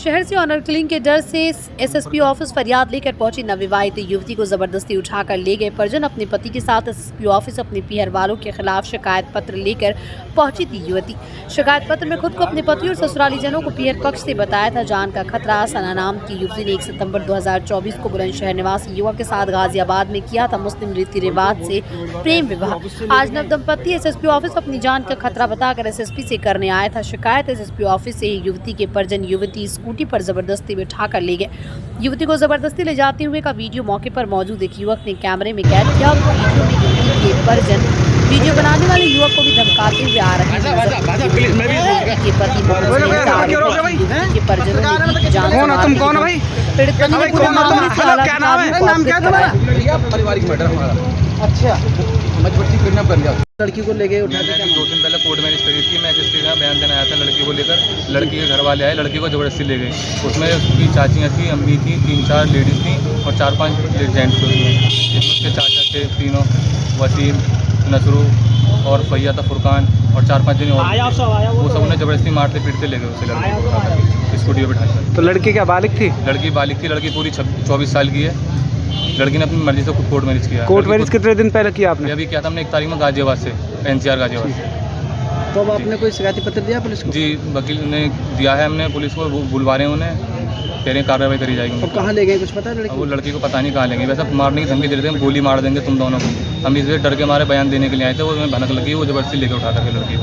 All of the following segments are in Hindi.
बुलंदशहर से ऑनर किलिंग के डर से एसएसपी ऑफिस फरियाद लेकर पहुंची नवविवाहित युवती को जबरदस्ती उठाकर ले गए परिजन। अपने पति के साथ एसएसपी ऑफिस अपने पीहर वालों के खिलाफ शिकायत पत्र लेकर पहुंची थी युवती। शिकायत पत्र में खुद को अपने पति और ससुराली जनों को पीहर पक्ष से बताया था जान का खतरा। सना नाम की युवती ने 1 सितंबर 2024 को बुलंदशहर निवासी युवक के साथ गाजियाबाद में किया था मुस्लिम रीति रिवाज से प्रेम विवाह। आज नव दंपति एसएसपी ऑफिस अपनी जान का खतरा बताकर एसएसपी से करने आया था शिकायत। एसएसपी ऑफिस से ही युवती के परिजन युवती स्कूटी पर जबरदस्ती बिठाकर ले गए। युवती को जबरदस्ती ले जाते हुए का वीडियो मौके पर मौजूद एक युवक ने कैमरे में कैद किया। वीडियो में युवती के परिजन वीडियो बनाने वाले युवक को भी धमकाते हुए आ रहे हैं। के पति के परिजनों ने जान लड़की को लेके उठा के 2 दिन पहले कोर्ट मैरिज करी थी। मैं एसएसपी का बयान देने आया था लड़की को लेकर। लड़की के घर वाले आए, लड़की को जबरदस्ती ले गए। उसमें उसकी चाचियाँ थी, अम्मी थी, 3-4 लेडीज़ थी और 4-5 जेंट्स थे। जिसमें उसके चाचा थे तीनों, वसीम, नसरू और फैया था फुरकान और 4-5 जन और। वो सब उन्हें जबरदस्ती मारते पीटते ले गए उसे लड़की को स्कूटी पर बिठाकर। तो लड़की क्या बालिग थी? लड़की बालिग थी। लड़की पूरी 24 साल की है। लड़की ने अपनी मर्जी से कोर्ट मैरिज किया। कोर्ट मैरिज कितने दिन पहले किया आपने? अभी किया था हमने 1 तारीख में गाजियाबाद से, एनसीआर गाजियाबाद से। तो अब आपने कोई शिकायती पत्र दिया पुलिस को? जी वकील ने दिया है, हमने पुलिस को बुलवा रहे हैं उन्हें, कह रहे कार्रवाई करी जाएगी। अब कहाँ ले गए कुछ पता है लड़की? वो लड़की को पता नहीं कहाँ लेंगे। वैसे मारने की धमकी दे रहे थे, हम गोली मार देंगे तुम दोनों को। हम इसलिए डर के मारे बयान देने के लिए आए थे। वो हमें भनक लगी, वो जबरदस्ती लेकर उठा करके लड़की को।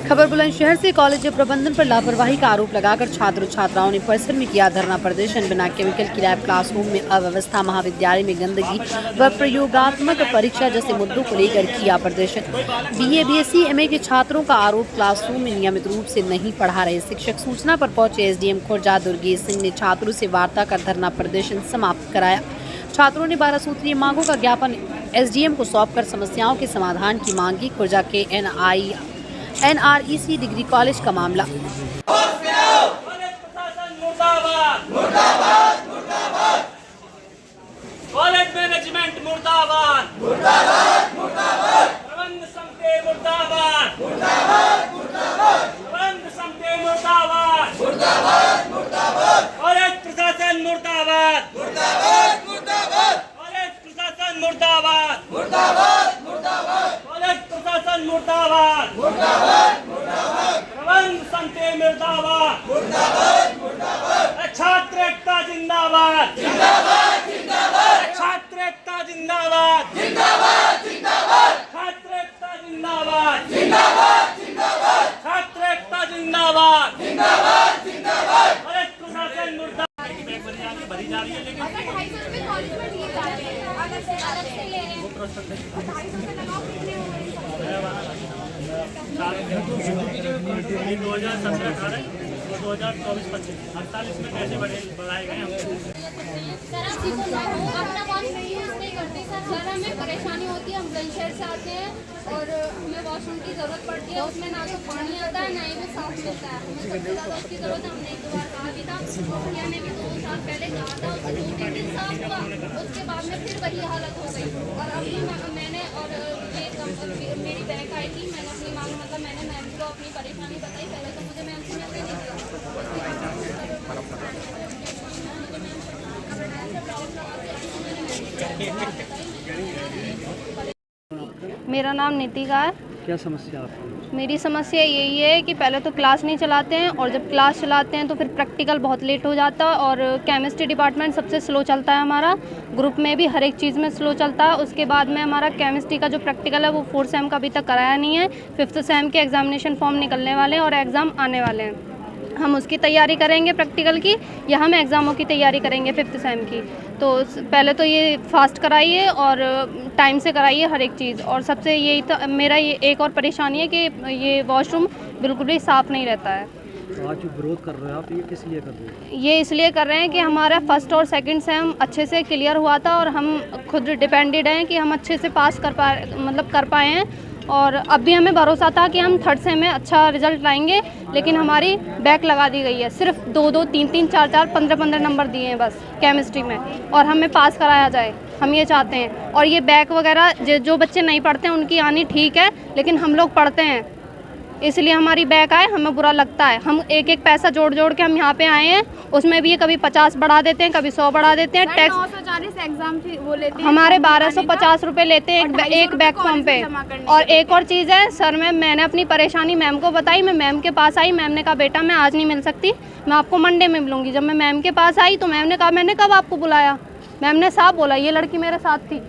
खबर बुलंदशहर से कॉलेज प्रबंधन पर लापरवाही का आरोप लगाकर छात्र छात्राओं ने परिसर में किया धरना प्रदर्शन। बिना केमिकल की लैब, क्लासरूम में अव्यवस्था, महाविद्यालय में गंदगी व प्रयोगात्मक परीक्षा जैसे मुद्दों को लेकर किया प्रदर्शन। बीए, बीएससी, एमए के छात्रों का आरोप क्लासरूम में नियमित रूप से नहीं पढ़ा रहे शिक्षक। सूचना पर पहुंचे एसडीएम खुर्जा दुर्गेश सिंह ने छात्रों से वार्ता कर धरना प्रदर्शन समाप्त कराया। छात्रों ने 12 सूत्रीय मांगों का ज्ञापन एसडीएम को सौंपकर समस्याओं के समाधान की मांग की। खुर्जा के एनआरईसी डिग्री कॉलेज का मामला। कॉलेज मैनेजमेंट मुर्दाबाद, मुर्दाबाद, मुर्दाबाद। प्रबंध समिति मुर्दाबाद, मुर्दाबाद, मुर्दाबाद। प्रबंध समिति मुर्दाबाद, मुर्दाबाद, मुर्दाबाद। कॉलेज प्रशासन मुर्दाबाद, मुर्दाबाद, मुर्दाबाद। कॉलेज प्रशासन मुर्दाबाद, मुर्दाबाद, मुर्दाबाद। कॉलेज प्रशासन मुर्दाबाद, मुर्दाबाद, मुर्दाबाद। प्रबंध समिति मुर्दाबाद, मुर्दाबाद, मुर्दाबाद। छात्र एकता जिंदाबाद, जिंदाबाद, जिंदाबाद। छात्र एकता जिंदाबाद, जिंदाबाद, जिंदाबाद। छात्र एकता जिंदाबाद, जिंदाबाद, जिंदाबाद। छात्र एकता जिंदाबाद, जिंदाबाद, जिंदाबाद। कॉलेज प्रशासन मुर्दाबाद। भरी जा रही है लेकिन 250 रुपए कॉलेज में दिए जा रहे हैं, अलग से ले रहे हैं। 2017-18 और 2024-25 48 में पैसे बढ़ाए गए हैं। सर हमें परेशानी होती है, हम बुलंदशहर से आते हैं और हमें वॉशरूम की ज़रूरत पड़ती है। उसमें ना तो पानी आता है ना ही में साफ मिलता है। हमें सबसे ज़्यादा उसकी ज़रूरत है। हमने 1-2 बार कहा भी था, भैया ने भी 2 साल पहले कहा था, उससे 2-3 दिन साफ हुआ, उसके बाद में फिर वही हालत हो गई। और अभी मैंने और मेरी बैंक आई थी, मैंने अपनी मांग मैंने मैम को अपनी परेशानी बताई। पहले तो मुझे मैम से मैसेज नहीं दिया। मेरा नाम नीतिका है। क्या समस्या आपकी? मेरी समस्या यही है कि पहले तो क्लास नहीं चलाते हैं और जब क्लास चलाते हैं तो फिर प्रैक्टिकल बहुत लेट हो जाता है और केमिस्ट्री डिपार्टमेंट सबसे स्लो चलता है हमारा। ग्रुप में भी हर एक चीज़ में स्लो चलता है। उसके बाद में हमारा केमिस्ट्री का जो प्रैक्टिकल है वो 4th सेम का अभी तक कराया नहीं है। 5th सेम के एग्जामिनेशन फॉर्म निकलने वाले हैं और एग्ज़ाम आने वाले हैं। हम उसकी तैयारी करेंगे प्रैक्टिकल की, या हम एग्ज़ामों की तैयारी करेंगे 5th सेम की। तो पहले तो ये फास्ट कराइए और टाइम से कराइए हर एक चीज़। और सबसे यही तो मेरा ये एक और परेशानी है कि ये वॉशरूम बिल्कुल भी साफ़ नहीं रहता है। तो आज जो विरोध कर रहे हो आप, ये किस लिए कर रहे हैं? ये इसलिए कर रहे हैं कि हमारा 1st और 2nd सेम अच्छे से क्लियर हुआ था और हम खुद डिपेंडेड हैं कि हम अच्छे से पास कर पाए हैं। और अब भी हमें भरोसा था कि हम 3rd सेम में अच्छा रिजल्ट लाएंगे, लेकिन हमारी बैक लगा दी गई है। सिर्फ 2-2, 3-3, 4-4, 15-15 नंबर दिए हैं बस केमिस्ट्री में, और हमें पास कराया जाए, हम ये चाहते हैं। और ये बैक वगैरह जो बच्चे नहीं पढ़ते हैं उनकी आनी ठीक है, लेकिन हम लोग पढ़ते हैं इसलिए हमारी बैक आए, हमें बुरा लगता है। हम एक एक पैसा जोड़ जोड़ के हम यहाँ पे आए हैं, उसमें भी ये कभी 50 बढ़ा देते हैं, कभी 100 बढ़ा देते हैं। टैक्स 940 एग्जाम फी वो लेते हैं, हमारे 1250 रुपये लेते हैं एक बैक फॉर्म पे। और एक और चीज़ है सर, मैंने अपनी परेशानी मैम को बताई, मैं मैम के पास आई, मैम ने कहा बेटा मैं आज नहीं मिल सकती, मैं आपको मंडे में मिलूंगी। जब मैं मैम के पास आई तो मैम ने कहा मैंने कब आपको बुलाया? मैम ने साफ बोला ये लड़की मेरे साथ थी,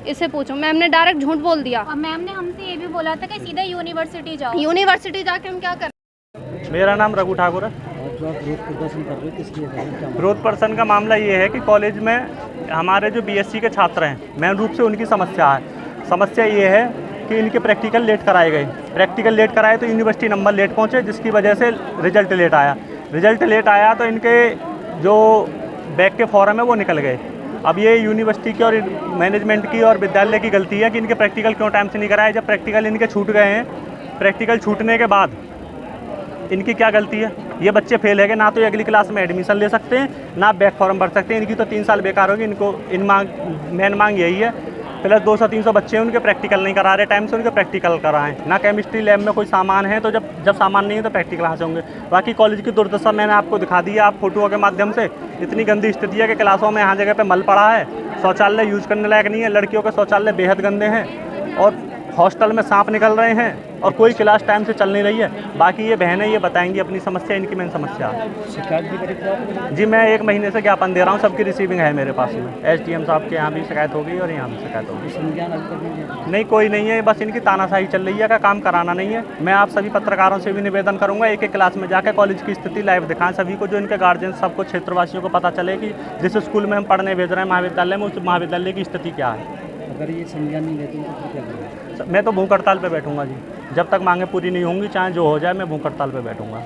इससे पूछो। मैम ने डायरेक्ट झूठ बोल दिया। और मैम ने हमसे ये भी बोला था कि सीधा यूनिवर्सिटी जाओ। यूनिवर्सिटी जाके हम क्या कर। मेरा नाम रघु ठाकुर है। और जो आप विरोध प्रदर्शन कर रहे हो किस लिए कर रहे हो, क्या विरोध प्रदर्शन का मामला ये है कि कॉलेज में हमारे जो बीएससी के छात्र हैं, मेन रूप से उनकी समस्या है। समस्या ये है कि इनके प्रैक्टिकल लेट कराए गए। प्रैक्टिकल लेट कराए तो यूनिवर्सिटी नंबर लेट पहुँचे, जिसकी वजह से रिजल्ट लेट आया। रिजल्ट लेट आया तो इनके जो बैक के फॉर्म है वो निकल गए। अब ये यूनिवर्सिटी की और मैनेजमेंट की और विद्यालय की गलती है कि इनके प्रैक्टिकल क्यों टाइम से नहीं कराए। जब प्रैक्टिकल इनके छूट गए हैं, प्रैक्टिकल छूटने के बाद इनकी क्या गलती है? ये बच्चे फेल है कि ना तो ये अगली क्लास में एडमिशन ले सकते हैं, ना बैक फॉर्म भर सकते हैं। इनकी तो 3 साल बेकार होगी। इनको मेन मांग यही है, प्लस 200-300 बच्चे हैं उनके प्रैक्टिकल नहीं करा रहे टाइम से, उनके प्रैक्टिकल कराएं। ना केमिस्ट्री लैब में कोई सामान है, तो जब सामान नहीं है तो प्रैक्टिकल कहाँ से होंगे। बाकी कॉलेज की दुर्दशा मैंने आपको दिखा दी है, आप फोटो के माध्यम से। इतनी गंदी स्थिति है कि क्लासों में यहाँ जगह पे मल पड़ा है, शौचालय यूज़ करने लायक नहीं है, लड़कियों के शौचालय बेहद गंदे हैं, और हॉस्टल में सांप निकल रहे हैं, और कोई क्लास टाइम से चल नहीं रही है। बाकी ये बहनें ये बताएंगी अपनी समस्या, इनकी मेन समस्या है। शिकायत भी करी थी आपने? जी मैं 1 महीने से ज्ञापन दे रहा हूँ, सबकी रिसीविंग है मेरे पास में। SDM साहब के यहाँ भी शिकायत हो गई और यहाँ भी शिकायत हो गई। संज्ञान अभी तक नहीं लिया? नहीं, कोई नहीं है, बस इनकी तानाशाही चल रही है का काम कराना नहीं है। मैं आप सभी पत्रकारों से भी निवेदन करूंगा, एक एक क्लास में जाकर कॉलेज की स्थिति लाइव दिखाएं सभी को, जो इनके गार्जियन सबको, क्षेत्रवासियों को पता चले कि जिस स्कूल में हम पढ़ने भेज रहे हैं महाविद्यालय में, उस महाविद्यालय की स्थिति क्या है। अगर ये संज्ञान नहीं लेते हैं तो फिर क्या करेंगे? मैं तो भूख हड़ताल पे बैठूंगा जी, जब तक मांगे पूरी नहीं होंगी, चाहे जो हो जाए, मैं भूख हड़ताल पे बैठूंगा।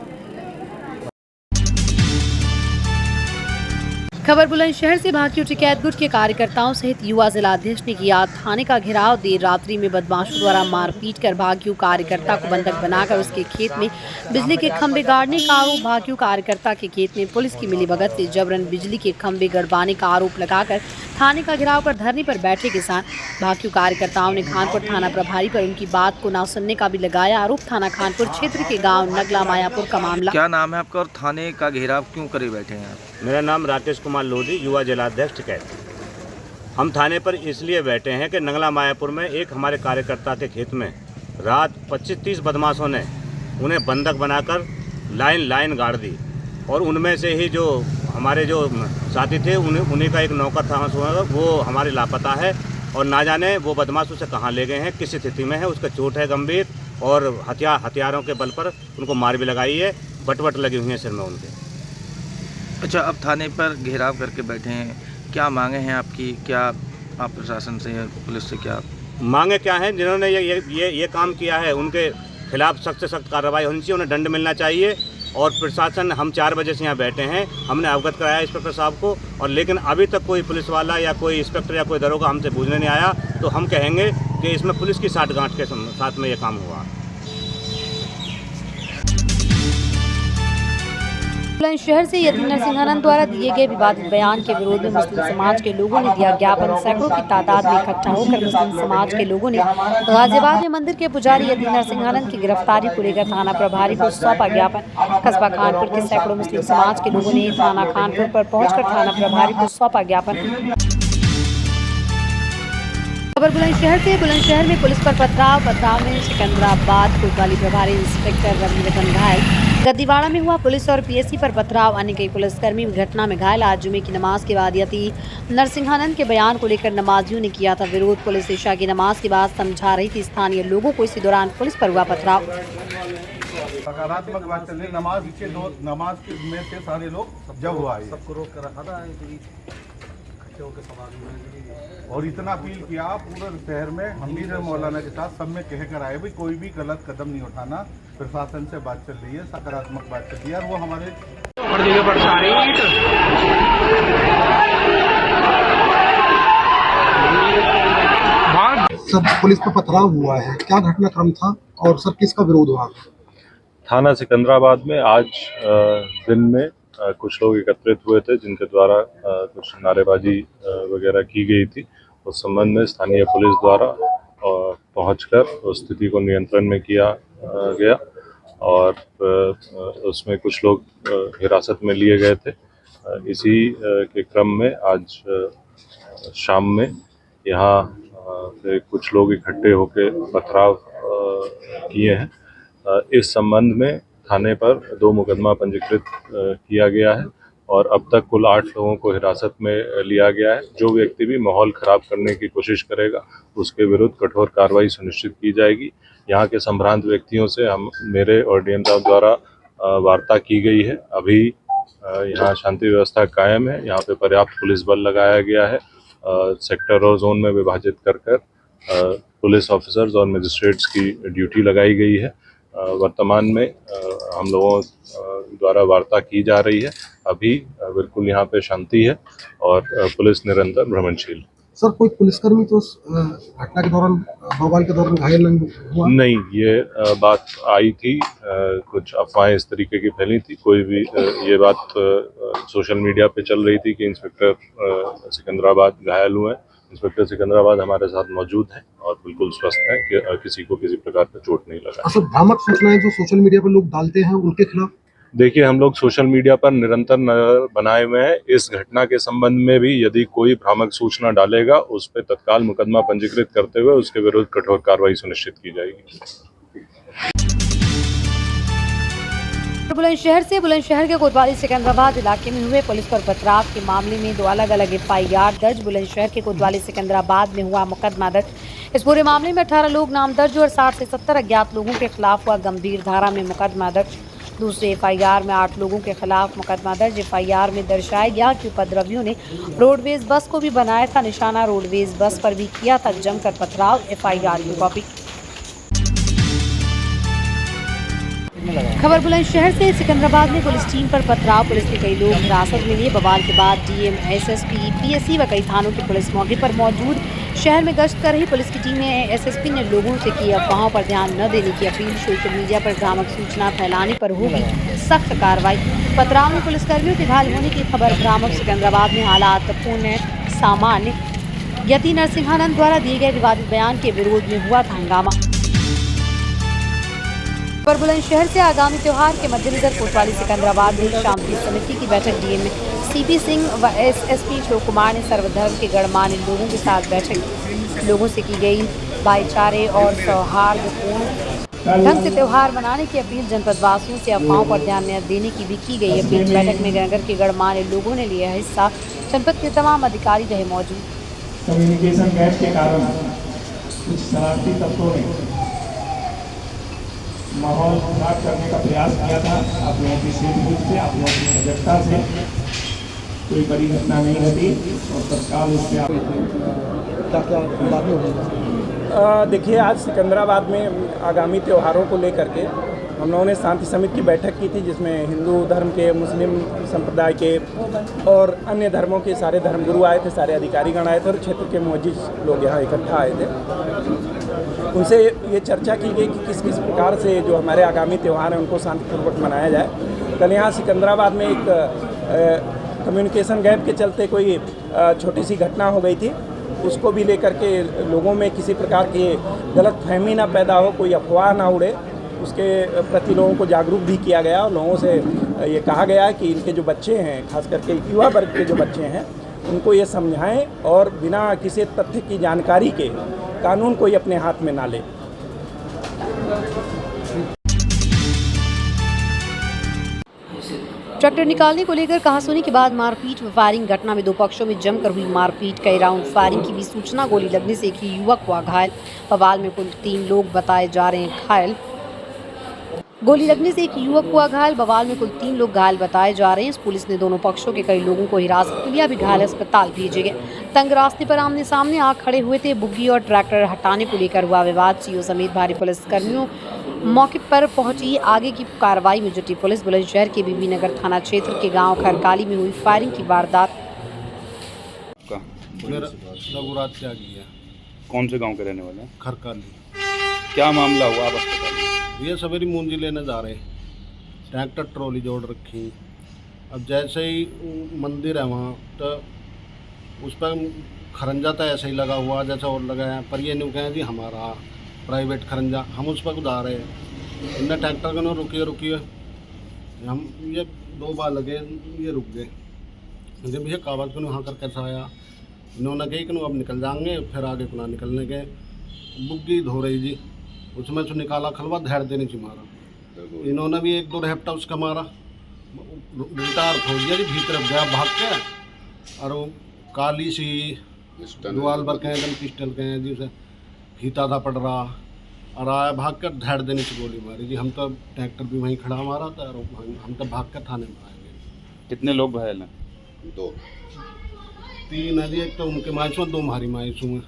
खबर बुलंदशहर से भाकियू टिकैत गुट के कार्यकर्ताओं सहित युवा जिलाध्यक्ष ने किया थाने का घेराव। देर रात्रि में बदमाशों द्वारा मारपीट कर भाकियू कार्यकर्ता को बंधक बनाकर उसके खेत में बिजली के खंभे गाड़ने का आरोप। भाकियू कार्यकर्ता के खेत में पुलिस की मिलीभगत से जबरन बिजली के खंभे गड़वाने का आरोप लगाकर थाने का घेराव कर धरने पर बैठे किसान। भाकियू कार्यकर्ताओं ने खानपुर थाना प्रभारी पर उनकी बात को ना सुनने का भी लगाया आरोप। थाना खानपुर क्षेत्र के गाँव नगला मायापुर का मामला। क्या नाम है आपका और थाने का घेराव क्यों करे बैठे हैं आप? मेरा नाम राकेश कुमार लोधी, युवा जिलाध्यक्ष टिकैत। हम थाने पर इसलिए बैठे हैं कि नगला मायापुर में एक हमारे कार्यकर्ता के खेत में रात 25-30 बदमाशों ने उन्हें बंधक बनाकर लाइन गाड़ दी, और उनमें से ही जो हमारे जो साथी थे उन्हीं का एक नौकर था, वो हमारे लापता है, और ना जाने वो बदमाश उसे कहाँ ले गए हैं, किस स्थिति में है। उसका चोट है गंभीर, और हथियारों के बल पर उनको मार भी लगाई है, बट लगी हुई है सिर में उनके। अच्छा, अब थाने पर घेराव करके बैठे हैं, क्या मांगे हैं आपकी? क्या आप प्रशासन से या पुलिस से क्या मांगे क्या हैं? जिन्होंने ये काम किया है उनके खिलाफ सख्त से सख्त कार्रवाई होनी चाहिए, उन्हें दंड मिलना चाहिए। और प्रशासन, हम 4 बजे से यहाँ बैठे हैं, हमने अवगत कराया इंस्पेक्टर साहब को, और लेकिन अभी तक कोई पुलिस वाला या कोई इंस्पेक्टर या कोई दरोगा हमसे पूछने नहीं आया। तो हम कहेंगे कि इसमें पुलिस की साठगांठ के साथ में ये काम हुआ। बुलंदशहर से यतीम नरसिंहानंद द्वारा दिए गए विवादित बयान के विरोध में मुस्लिम समाज के लोगों ने दिया ज्ञापन। सैकड़ों की तादाद में इकट्ठा होकर मुस्लिम समाज के लोगों ने गाजियाबाद में मंदिर के पुजारी यतीम नरसिंहानंद की गिरफ्तारी को लेकर थाना प्रभारी को सौंपा ज्ञापन। कस्बा खानपुर के सैकड़ों मुस्लिम समाज के लोगों ने थाना खानपुर पर पहुंचकर थाना प्रभारी को सौंपा ज्ञापन। खबर बुलंदशहर से। बुलंदशहर में पुलिस पर पथराव में सिकंदराबाद कोतवाली प्रभारी इंस्पेक्टर रवि रतन घायल। गद्दीवाड़ा में हुआ पुलिस और पीएससी पर पथराव, अन्य कई पुलिसकर्मी घटना में घायल। आज जुमे की नमाज के बाद यतीम नरसिंहानंद के बयान को लेकर नमाजियों ने किया था विरोध। पुलिस ईशा की नमाज के बाद समझा रही थी स्थानीय लोगों को, इसी दौरान पुलिस पर हुआ पथराव। सकारात्मक बात चल रही, नमाज में से सारे लोग जब हुआ सबको रोक कर रखा था, और इतना अपील किया पूरे शहर में, हमीद मौलाना के साथ सब में कह कर आए भाई कोई भी गलत कदम नहीं उठाना। प्रशासन से बात चल रही है, सकारात्मक बात चल रही है, और वो हमारे सर पुलिस पर पथराव हुआ है, क्या घटनाक्रम था और सर किसका विरोध हुआ? थाना सिकंदराबाद में आज दिन में कुछ लोग एकत्रित हुए थे, जिनके द्वारा कुछ नारेबाजी वगैरह की गई थी। उस संबंध में स्थानीय पुलिस द्वारा पहुंचकर उस स्थिति को नियंत्रण में किया गया, और उसमें कुछ लोग हिरासत में लिए गए थे। इसी के क्रम में आज शाम में यहाँ से कुछ लोग इकट्ठे होकर पथराव किए हैं। इस संबंध में थाने पर 2 मुकदमा पंजीकृत किया गया है और अब तक कुल 8 लोगों को हिरासत में लिया गया है। जो व्यक्ति भी माहौल खराब करने की कोशिश करेगा उसके विरुद्ध कठोर कार्रवाई सुनिश्चित की जाएगी। यहाँ के संभ्रांत व्यक्तियों से मेरे और डीएम साहब द्वारा वार्ता की गई है। अभी यहाँ शांति व्यवस्था कायम है। यहाँ पे पर्याप्त पुलिस बल लगाया गया है। सेक्टर और जोन में विभाजित कर पुलिस ऑफिसर्स और मजिस्ट्रेट्स की ड्यूटी लगाई गई है। वर्तमान में हम लोगों द्वारा वार्ता की जा रही है। अभी बिल्कुल यहाँ पे शांति है और पुलिस निरंतर भ्रमणशील। सर, कोई पुलिसकर्मी तो घटना के दौरान बवाल के दौरान घायल नहीं हुआ? नहीं, ये बात आई थी, कुछ अफवाहें इस तरीके की फैली थी। कोई भी ये बात सोशल मीडिया पे चल रही थी कि इंस्पेक्टर सिकंदराबाद घायल हुए हैं। इंस्पेक्टर सिकंदराबाद हमारे साथ मौजूद हैं और बिल्कुल स्वस्थ हैं कि किसी को किसी प्रकार का चोट नहीं लगा। सर, भ्रामक सूचनाएं जो सोशल मीडिया पर लोग डालते हैं उनके खिलाफ? देखिए, हम लोग सोशल मीडिया पर निरंतर नजर बनाए हुए हैं। इस घटना के संबंध में भी यदि कोई भ्रामक सूचना डालेगा उस पर तत्काल मुकदमा पंजीकृत करते हुए उसके विरुद्ध कठोर कार्रवाई सुनिश्चित की जाएगी। बुलंदशहर के कोतवाली सिकंदराबाद इलाके में हुए पुलिस पर पथराव के मामले में 2 अलग-अलग FIR दर्ज। बुलंदशहर के कोतवाली सिकंदराबाद में हुआ मुकदमा दर्ज। इस पूरे मामले में 18 लोग नामदर्ज और 60 से 70 अज्ञात लोगों के खिलाफ हुआ गंभीर धारा में मुकदमा दर्ज। दूसरे FIR में 8 लोगों के खिलाफ मुकदमा दर्ज। FIR में दर्शाया गया कि उपद्रवियों ने रोडवेज बस को भी बनाया था निशाना, रोडवेज बस पर भी किया था जमकर पथराव। FIR की कॉपी। खबर बुलंदशहर से। सिकंदराबाद में पुलिस टीम पर पथराव। पुलिस ने कई लोग हिरासत में लिए। बवाल के बाद DM, SSP, PSC व कई थानों की पुलिस मौके पर मौजूद। शहर में गश्त कर रही पुलिस की टीम ने SSP ने लोगों से की अफवाहों पर ध्यान न देने की अपील। सोशल मीडिया पर भ्रामक सूचना फैलाने पर होगी सख्त कार्रवाई। पथराव में पुलिसकर्मियों के घायल होने की खबर भ्रामक। सिकंदराबाद में हालात पूर्ण सामान्य। यति नरसिंहानंद द्वारा दिए गए विवादित बयान के विरोध में हुआ था हंगामा। पर बुलंदशहर से आगामी त्यौहार के मद्देनजर कोतवाली सिकंदराबाद में शांति समिति की बैठक DM CP सिंह व SSP अशोक कुमार ने सर्वधर्म के गणमान्य लोगों के साथ बैठक। लोगों से की गई भाईचारे और सौहार्दपूर्ण ढंग से त्यौहार मनाने की अपील। जनपद वासियों से अफवाहों पर ध्यान न देने की भी की गई अपील। बैठक में नगर के गणमान्य लोगों ने लिया हिस्सा। जनपद के तमाम अधिकारी रहे मौजूद। कम्युनिकेशन गैप के कारण कुछ शरारती तत्वों ने माहौल खराब करने का प्रयास किया था। आप लोगों की सूझबूझ से, आप लोगों की सजगता से कोई बड़ी घटना नहीं घटी और तत्काल उस पर देखिए, आज सिकंदराबाद में आगामी त्योहारों को लेकर के हम लोगों ने शांति समिति की बैठक की थी, जिसमें हिंदू धर्म के, मुस्लिम संप्रदाय के और अन्य धर्मों के सारे धर्मगुरु आए थे, सारे अधिकारीगण आए थे और क्षेत्र के मौजूद लोग यहाँ इकट्ठा आए थे। उनसे ये चर्चा की गई कि किस किस प्रकार से जो हमारे आगामी त्यौहार हैं उनको शांतिपूर्वक मनाया जाए। कल यहाँ सिकंदराबाद में एक कम्युनिकेशन गैप के चलते कोई छोटी सी घटना हो गई थी। उसको भी लेकर के लोगों में किसी प्रकार की गलतफहमी ना पैदा हो, कोई अफवाह ना उड़े, उसके प्रति लोगों को जागरूक भी किया गया और लोगों से ये कहा गया कि इनके जो बच्चे हैं, खास करके युवा वर्ग के जो बच्चे हैं, उनको ये समझाएं और बिना किसी तथ्य की जानकारी के कानून कोई अपने हाथ में ना ले। ट्रैक्टर निकालने को लेकर कहासुनी के बाद मारपीट व फायरिंग। घटना में 2 पक्षों में जमकर हुई मारपीट। कई राउंड फायरिंग की भी सूचना। गोली लगने से एक युवक हुआ घायल। बवाल में कुल 3 लोग बताए जा रहे हैं घायल। गोली लगने से एक युवक हुआ घायल। बवाल में कुल 3 लोग घायल बताए जा रहे हैं। पुलिस ने दोनों पक्षों के कई लोगों को हिरासत में लिया। भी घायल अस्पताल भेजे गए। तंग रास्ते पर आमने सामने आ खड़े हुए थे। बुग्गी और ट्रैक्टर हटाने को लेकर हुआ विवाद। CO समेत भारी पुलिसकर्मियों मौके पर पहुंची। आगे की कार्रवाई में जुटी पुलिस। बुलंदशहर के बीबी नगर थाना क्षेत्र के गांव खरकाली में हुई फायरिंग की वारदात। रघुराज त्यागी है। कौन से गांव के रहने वाले हैं? खरकाली। क्या मामला हुआ? आप अस्पताल ये सवेरी मूंजी लेने जा रहे, ट्रैक्टर ट्रॉली जोड़ रखी। अब जैसे ही मंदिर है वहाँ, तो उस पर खरंजा तो ऐसे ही लगा हुआ जैसा और लगा है, पर ये नहीं कहें जी हमारा प्राइवेट खरंजा। हम उस पर उड़ा रहे, इनने ट्रैक्टर को ना रुकिए हम ये 2 बार लगे, ये रुक गए। मुझे भैया कागज को वहाँ कर कैसा आया, इन्होंने कही कि अब निकल जाएंगे, फिर आगे को ना निकलने के बुग्गी धो रही जी, उसमें से निकाला खलवा धैर देने से मारा। इन्होंने भी 1-2 रेपटा उसका मारा, गिटार खोल दिया जी, भीतर गया भाग के, और वो काली सी दुआल पर के एकदम पिस्टल के जी, उसे फीता था पड़ रहा, और आया भाग कर धैर देने से गोली मारी जी। हम तो ट्रैक्टर भी वहीं खड़ा मारा था, और हम तो भाग कर थाने में आए गए। कितने लोग घायल हैं? 3 है जी, एक तो उनके मायसू में, 2 हमारी मायसू में।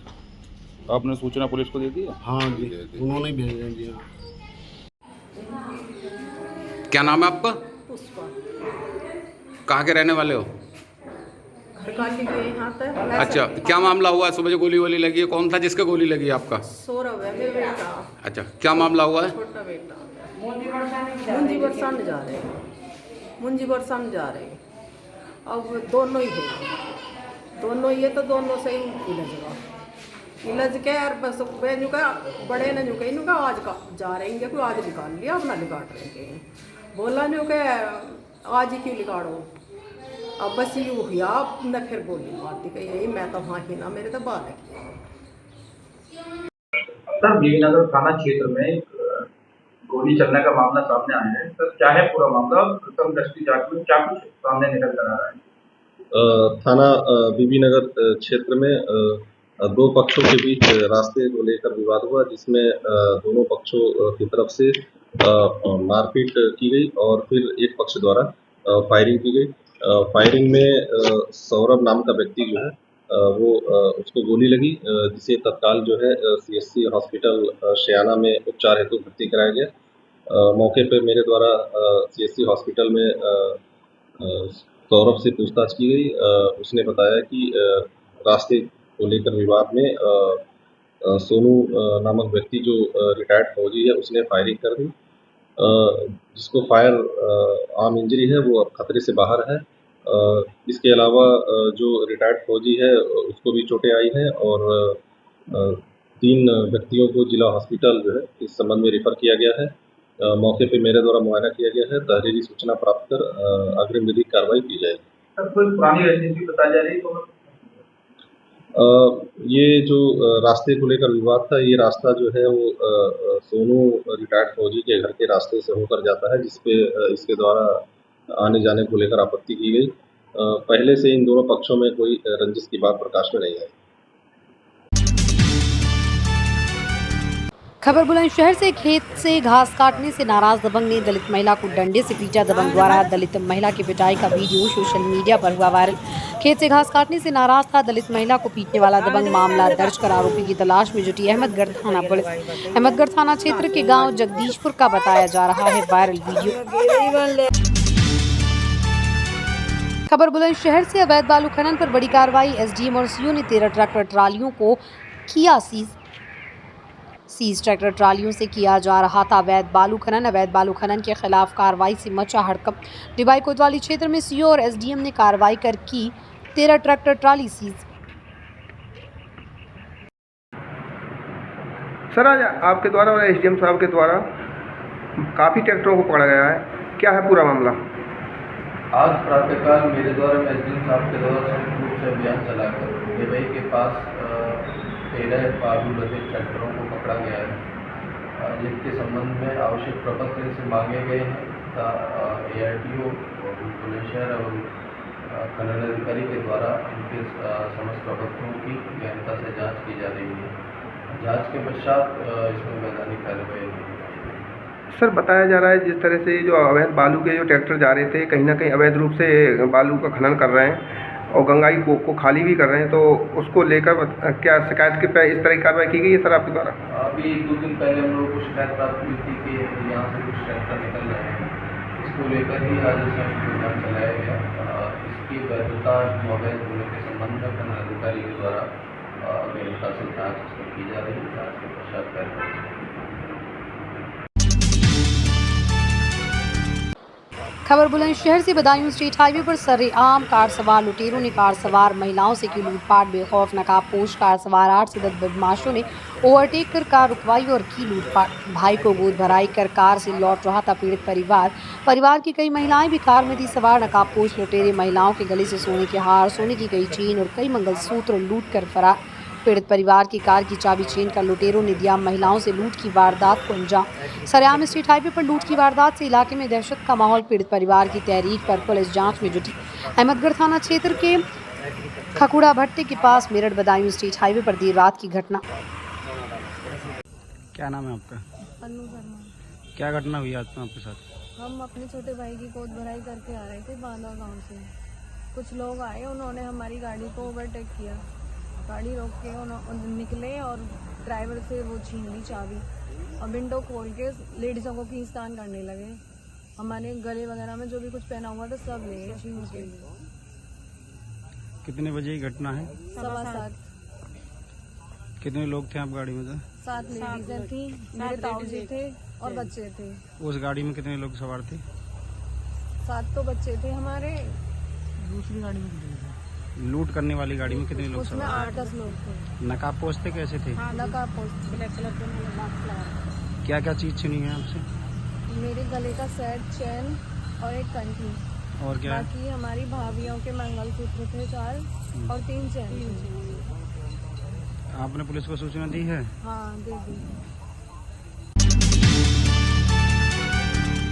आपने सूचना पुलिस को दे दी है? हाँ जी, उन्होंने भेजा जी। हाँ, क्या नाम है आपका? पुष्पा। कहाँ के रहने वाले हो? खड़काली के यहाँ तक। अच्छा, क्या मामला हुआ? सुबह जो गोली वोली लगी है, कौन था जिसके गोली लगी है आपका? सौरभ है मेरा बेटा। अच्छा, क्या मामला हुआ है? छोटा बेटा मुंजी बरसाने जा रहे हैं, मुंजी बरसाने जा रहे हैं। अब दोनों ही है, दोनों ही है, तो दोनों से ही इलज के, और बस बेनू का बड़े ने नुके इनका आज का जा रहे हैं, कोई आज निकाल लिया, अपना निकाल रहे हैं। बोला नु के आज ही क्यों निकालो, अब बस ये हुआ न, फिर गोली मार दी गई। यही मैं तो वहाँ ही ना, मेरे तो बाल है। सर, बीबीनगर थाना क्षेत्र में गोली चलने का मामला सामने आया है। सर, क्या है पूरा मामला? प्रथम दृष्टि जांच में क्या कुछ सामने निकल कर आ रहा है? थाना बीबीनगर क्षेत्र में 2 पक्षों के बीच रास्ते को लेकर विवाद हुआ, जिसमें दोनों पक्षों की तरफ से मारपीट की गई और फिर एक पक्ष द्वारा फायरिंग की गई। फायरिंग में सौरभ नाम का व्यक्ति जो है वो उसको गोली लगी, जिसे तत्काल जो है CSC हॉस्पिटल शयाना में उपचार हेतु भर्ती कराया गया। मौके पर मेरे द्वारा CSC हॉस्पिटल में सौरभ से पूछताछ की गई। उसने बताया कि रास्ते को लेकर विवाद में सोनू नामक व्यक्ति जो रिटायर्ड फौजी है, उसने फायरिंग कर दी, जिसको फायर आर्म इंजरी है, वो अब खतरे से बाहर है। इसके अलावा जो रिटायर्ड फौजी है उसको भी चोटें आई हैं, और 3 व्यक्तियों को जिला हॉस्पिटल जो है इस संबंध में रेफर किया गया है। मौके पे मेरे द्वारा मुआयना किया गया है। तहरीरी सूचना प्राप्त कर अग्रिम विधिक कार्रवाई की जाएगी। सर, कोई पुरानी रंजिश भी बताई जा रही है तो? ये जो रास्ते को लेकर विवाद था, ये रास्ता जो है वो सोनू रिटायर्ड फौजी के घर के रास्ते से होकर जाता है, जिसपे इसके द्वारा आने जाने को लेकर आपत्ति की गई। पहले से इन दोनों पक्षों में कोई रंजिश की बात प्रकाश में नहीं आई। खबर बुलंदशहर से खेत से घास काटने से नाराज दबंग ने दलित महिला को डंडे से पीटा। दबंग द्वारा दलित महिला की पिटाई का वीडियो सोशल मीडिया पर हुआ वायरल। खेत से घास काटने से नाराज था दलित महिला को पीटने वाला दबंग। मामला दर्ज कर आरोपी की तलाश में जुटी अहमदगढ़ थाना पुलिस। अहमदगढ़ थाना क्षेत्र के गांव जगदीशपुर का बताया जा रहा है वायरल वीडियो। खबर बुलंदशहर से अवैध बालू खनन पर बड़ी कार्रवाई। SDM और CO ने 13 ट्रैक्टर ट्रालियों को किया सीज। ट्रैक्टर ट्रालियों से किया जा रहा था अवैध बालू खनन। अवैध बालू खनन के खिलाफ कार्रवाई से मचा हड़कंप। डिबाई कोतवाली क्षेत्र में CO और SDM ने कार्रवाई कर की 13 ट्रैक्टर ट्राली सीज। सर, आज आपके द्वारा और SDM साहब के द्वारा काफ़ी ट्रैक्टरों को पकड़ा गया है, क्या है पूरा मामला? आज प्रातःकाल मेरे द्वारा SDM साहब के द्वारा संयुक्त रूप से अभियान चलाकर डिबाई के पास 13 बालू लदे ट्रैक्टरों को पकड़ा गया है, जिनके संबंध में आवश्यक प्रपत्र से मांगे गए हैं तथा ARTO बुलंदशहर और खनन अधिकारी के द्वारा उनके समस्त प्रपत्रों की गहनता से जांच की जा रही है। जांच के पश्चात इसमें वैधानिक कार्रवाई होगी। सर, बताया जा रहा है जिस तरह से जो अवैध बालू के जो ट्रैक्टर जा रहे थे, कहीं ना कहीं अवैध रूप से बालू का खनन कर रहे हैं और गंगाई को खाली भी कर रहे हैं, तो उसको लेकर क्या शिकायत के पे इस तरह की कार्रवाई की गई है सर आपके द्वारा? अभी 2 दिन पहले हम लोगों को शिकायत प्राप्त हुई थी कि यहाँ से कुछ ट्रैक्टर निकल रहे हैं, इसको लेकर ही आज संयुक्त अभियान चलाया गया। इसकी वैधता अवैध होने के संबंध में खनन अधिकारी के द्वारा गहनता से जाँच की जा रही है। जाँच के पश्चात कार्रवाई। खबर बुलंदशहर से बदायूं स्टेट हाईवे पर सरेआम कार सवार लुटेरों ने कार सवार महिलाओं से की लूटपाट। बेखौफ नकाबपोश कार सवार 8 से 10 बदमाशों ने ओवरटेक कर कार रुकवाई और की लूटपाट। भाई को गोद भराई कर कार से लौट रहा था पीड़ित परिवार की कई महिलाएं भी कार में थी सवार। नकाबपोश लुटेरे महिलाओं के गले से सोने के हार, सोने की कई चेन और कई मंगलसूत्र लूट कर फरार। पीड़ित परिवार की कार की चाबी छीन कर लुटेरों ने दिया महिलाओं से लूट की वारदात को अंजाम। सरेआम स्टेट हाईवे पर लूट की वारदात से इलाके में दहशत का माहौल। पीड़ित परिवार की तहरीक पर पुलिस जांच में जुटी। अहमदगढ़ थाना क्षेत्र के खकुड़ा भट्टे के पास मेरठ बदायूं स्टेट हाईवे पर देर रात की घटना। क्या नाम है आपका? अन्नू शर्मा। क्या घटना हुई आज आपके साथ? हम अपने छोटे भाई की गोद भराई करके आ रहे थे बांदा गांव से। कुछ लोग आए, उन्होंने हमारी गाड़ी को ओवरटेक किया। गाड़ी रोक के उन्होंने निकले और ड्राइवर से वो छीन ली चाबी और विंडो खोल के लेडीज़ों को खींचतान करने लगे। हमारे गले वगैरह में जो भी कुछ पहना हुआ था सब ले गए छीन के। कितने बजे की घटना है? 7:15। कितने लोग थे आप गाड़ी में? तो 7 लेडीजें थी, मेरे ताऊजी थे और बच्चे थे। उस गाड़ी में कितने लोग सवार थे? 7 तो बच्चे थे हमारे। दूसरी गाड़ी में लूट करने वाली गाड़ी में कितने लोग उसमें 8-10 लोग थे। नकाबपोश थे? कैसे थे? नकाबपोश, ब्लैक कलर के मास्क लगा। क्या क्या चीज़ छीनी है आपसे? मेरे गले का सेट, चेन और एक कंठी। और क्या? बाकी हमारी भाभियों के मंगलसूत्र थे 4 और 3 चेन थे। आपने पुलिस को सूचना दी है? हाँ, दे दी।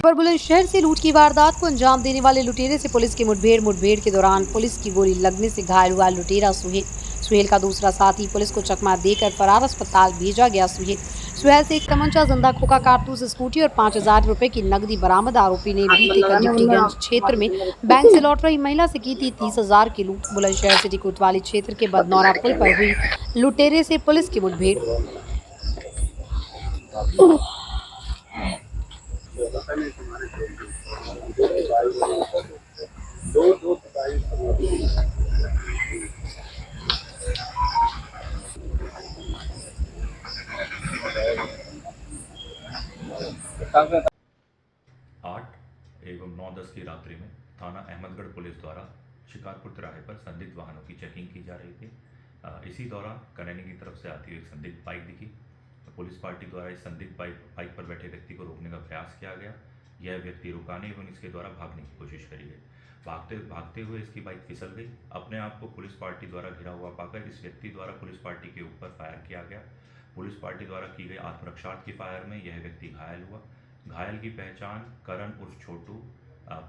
बुलंदशहर से लूट की वारदात को अंजाम देने वाले लुटेरे से पुलिस की मुठभेड़ के दौरान पुलिस की गोली लगने से घायल हुआ लुटेरा सुहेल का दूसरा साथी पुलिस को चकमा देकर फरार। अस्पताल भेजा गया। सुहेल से एक तमंचा, जिंदा खोखा कारतूस, स्कूटी और 5000 रुपए की नकदी बरामद। आरोपी ने बीते कल गिफ्टीगंज क्षेत्र में बैंक से लौट रही महिला से की थी 30,000 की लूट। बुलंदशहर सिटी कोतवाली क्षेत्र के बदनौरा पुल पर हुई लुटेरे से पुलिस की मुठभेड़। एवं 9:10 की रात्रि में थाना अहमदगढ़ पुलिस द्वारा शिकारपुर तिराहे पर संदिग्ध वाहनों की चेकिंग की जा रही थी। इसी दौरान कनैनी की तरफ से आती हुई एक संदिग्ध बाइक दिखी। पुलिस पार्टी द्वारा इस संदिग्ध बाइक पर बैठे व्यक्ति को रोकने का प्रयास किया गया। यह व्यक्ति रुका नहीं एवं इसके द्वारा भागने की कोशिश करी गई। भागते हुए इसकी बाइक फिसल गई। अपने आप को पुलिस पार्टी द्वारा घिरा हुआ पाकर इस व्यक्ति द्वारा पुलिस पार्टी के ऊपर फायर किया गया। पुलिस पार्टी द्वारा की गई आत्मरक्षार्थ की फायर में यह व्यक्ति घायल हुआ। घायल की पहचान करण उर्फ छोटू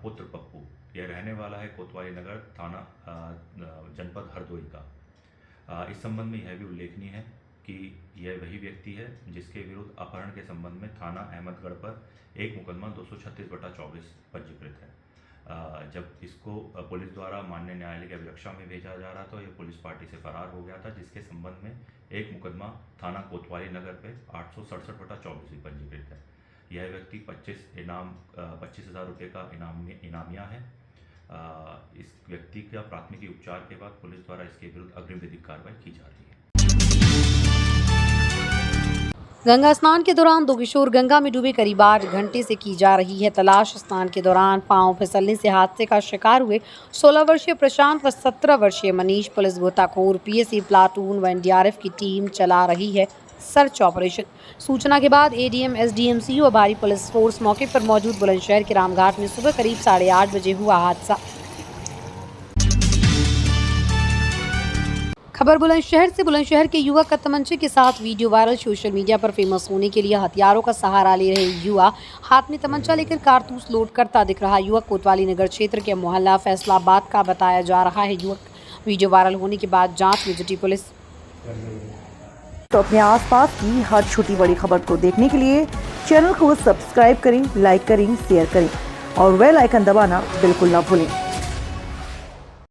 पुत्र पप्पू, यह रहने वाला है कोतवाली नगर थाना जनपद हरदोई का। इस संबंध में यह भी उल्लेखनीय है कि यह वही व्यक्ति है जिसके विरुद्ध अपहरण के संबंध में थाना अहमदगढ़ पर एक मुकदमा 236/24 पंजीकृत है। जब इसको पुलिस द्वारा माननीय न्यायालय की अभिरक्षा में भेजा जा रहा था, यह पुलिस पार्टी से फरार हो गया था, जिसके संबंध में एक मुकदमा थाना कोतवाली नगर पे 867/24 भी पंजीकृत है। यह व्यक्ति 25,000 रुपये का इनामिया है। इस व्यक्ति का प्राथमिकी उपचार के बाद पुलिस द्वारा इसके विरुद्ध अग्रिम विधिक कार्रवाई की जा रही है। गंगा स्नान के दौरान 2 किशोर गंगा में डूबे। करीब 8 घंटे से की जा रही है तलाश। स्नान के दौरान पांव फिसलने से हादसे का शिकार हुए 16 वर्षीय प्रशांत व 17 वर्षीय मनीष। पुलिस गोताखोर, पीएसी प्लाटून व एनडीआरएफ की टीम चला रही है सर्च ऑपरेशन। सूचना के बाद एडीएम, एसडीएम, सीओ, भारी पुलिस फोर्स मौके पर मौजूद। बुलंदशहर के रामघाट में सुबह करीब 8:30 बजे हुआ हादसा। खबर बुलंदशहर से। बुलंदशहर के युवक का तमंचे के साथ वीडियो वायरल। सोशल मीडिया पर फेमस होने के लिए हथियारों का सहारा ले रहे युवा हाथ में तमंचा लेकर कारतूस लोड करता दिख रहा। युवक कोतवाली नगर क्षेत्र के मोहल्ला फैसलाबाद का बताया जा रहा है। युवक वीडियो वायरल होने के बाद जांच में जुटी पुलिस। तो अपने आसपास की हर छोटी बड़ी खबर को देखने के लिए चैनल को सब्सक्राइब करें, लाइक करें, शेयर करें और बेल आइकन दबाना बिल्कुल ना भूलें।